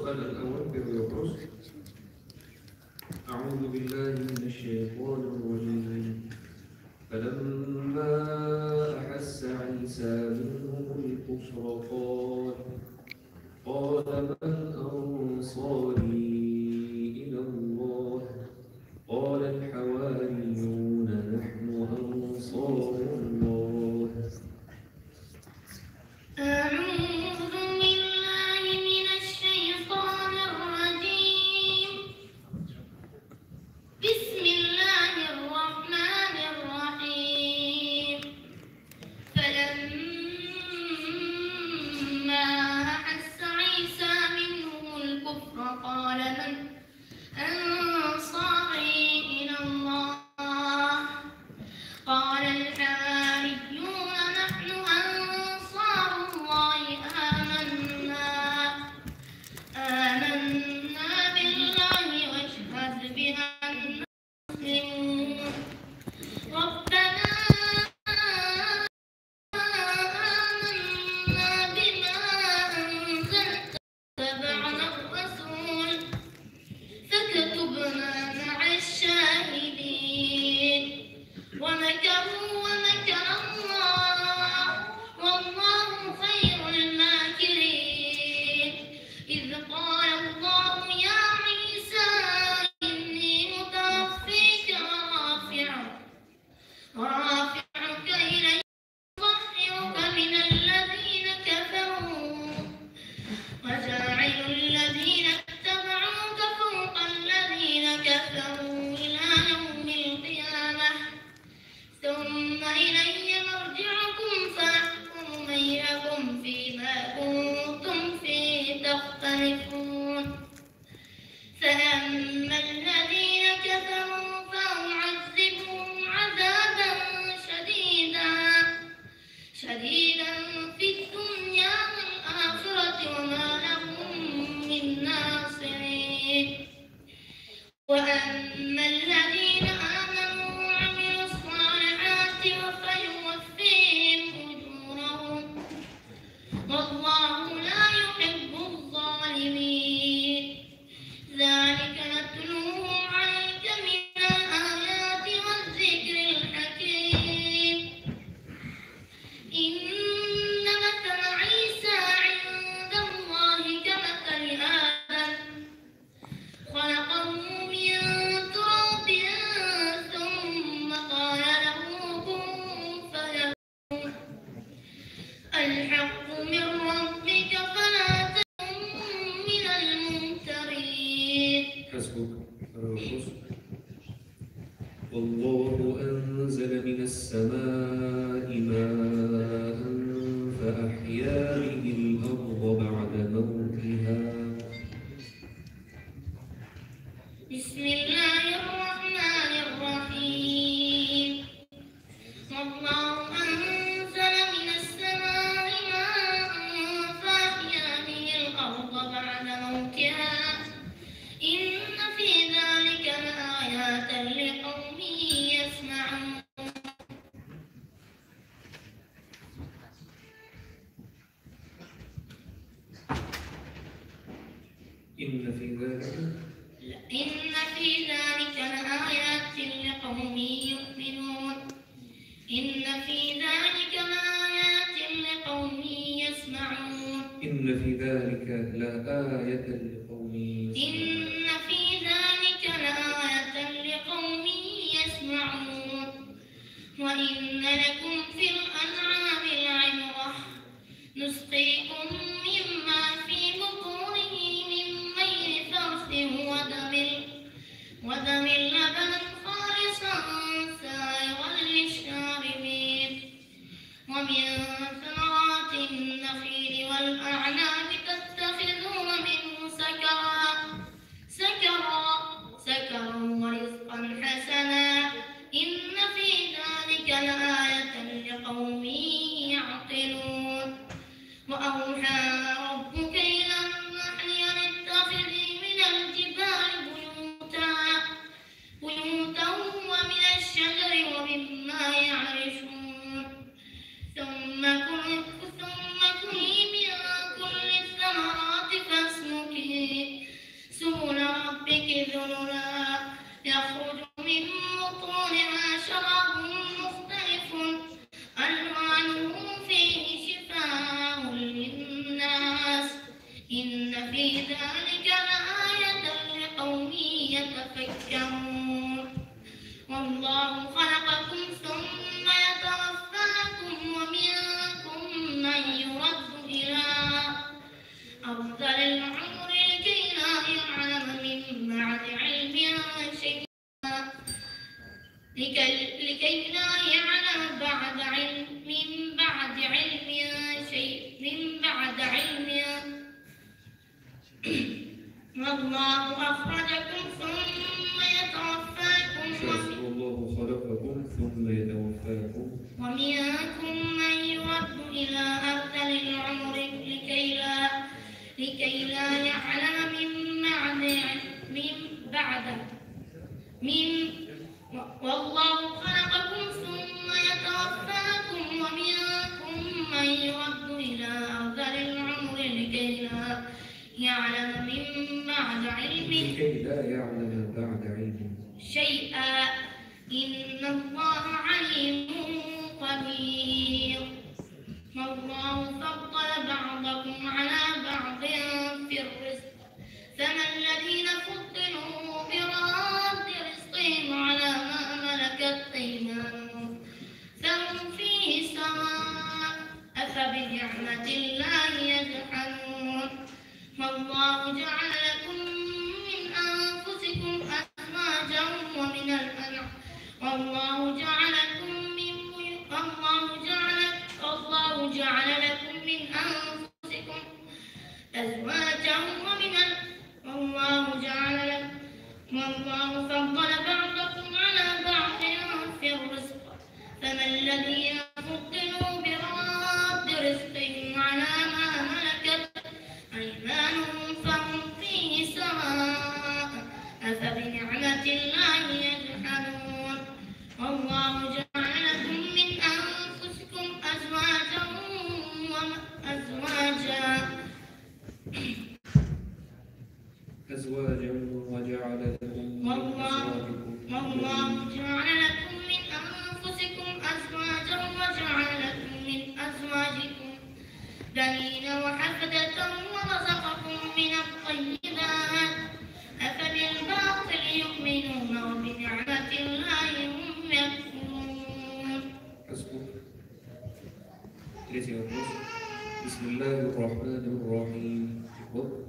السؤال الأول بيقول: أعوذ بالله من الشيطان الرجيم. فلما أحس عيسى منهم الكفر قال من أنصاري إلى الله؟ قال الحواريون نحن أنصار الله. أعوذ بالله من الشيطان الرجيم. بسم الله الرحمن الرحيم. فلما أحس عيسى منهم الكفر قال من أنصاري إلى الله؟ قال الحواريون نحن أنصار الله. آمنا بالله واشهد بأننا مسلمون. ربنا آمنا بما أنزلت واتبعنا الرسول فاكتبنا مع الشاهدين. ومكروا ومكر الله والله خير الماكرين. إذ قال الله يا عيسى إني متوفيك ورافعك إلي ومطهرك من الذين كفروا وجاعل الذين اتبعوك فوق الذين كفروا إلى يوم القيامة. ثم إلي مرجعكم فأحكم بينكم فيما كنتم فيه تختلفون. فأما الذين كفروا فأعذبهم عذابا شديدا في الدنيا والآخرة وما لهم من ناصرين. وأما الذين آمنوا وعملوا الصالحات فيوفيهم أجورهم والله لا يحب الظالمين. ذلك نتلوه عليك من الآيات والذكر الحكيم. إن مثل عيسى عند الله كمثل آدم خلقه من تراب ثم قال له كن فيكون. الحق من ربك فلا تكن من الممترين. حسبك. والله أنزل من السماء ماء فأحيا به الأرض بعد موتها. بسم الله الرحمن الرحيم. والله أنزل من السماء ماء فأحيا به الأرض بعد موتها. إن في ذلك لآيات لقوم يسمعون. إن في ذلك لآيات لقوم يؤمنون. إن في ذلك لآيات لقوم يسمعون. إن في ذلك لآية لقوم يسمعون. إن في ذلك لآية لقوم يسمعون. وإن لكم في الأنعام لعبرة نسقيكم مما في بطونه من بين فرث ودم لبنا خالصا سائغا للشاربين. ومن ثمرات النخيل والأعناب تتخذون منه سكرا ورزقا حسنا. إن في ذلك لآية لقوم يعقلون. وأوحى في ذلك لآية لقوم يتفكرون والله خلقكم ثم يتوفاكم ومنكم من يرد إلى أرذل العمر لكي لا يعلم من بعد علم شيئا لكي لا يعلم بعد علم من بعد علم والله أخرجكم ثم يتوفاكم والله خلقكم ثم يتوفاكم ومنكم من يرد إلى أرذل العمر لكي لا يعلم والله خلقكم ثم يتوفاكم ومنكم من يرد إلى أرذل العمر لكي لا يعلم بعد علم شيئا إن الله عليم قدير والله فضل بعضكم على بعض في الرزق فما الذين فضلوا براد رزقهم على ما ملكت أيمانهم فهم فيه سواء أفبنعمة الله يجحدون والله جعل لكم من أنفسكم أزواجا ومن الأنعام والله جعل لكم من أنفسكم أزواجا والله فضل بعضكم على بعض في الرزق فما الذين فضلوا براد رزقهم على ما ملكت أيمانهم فهم فيه سواء أفبنعمة الله يجحدون والله جعل لكم من أنفسكم أزواجا وجعل لكم والله جعل لكم من أنفسكم أزواجا وجعل لكم من أزواجكم بنين وحفدة ورزقكم من الطيبات أفبالباطل يؤمنون وبنعمة الله هم يكفرون. بسم الله الرحمن الرحيم.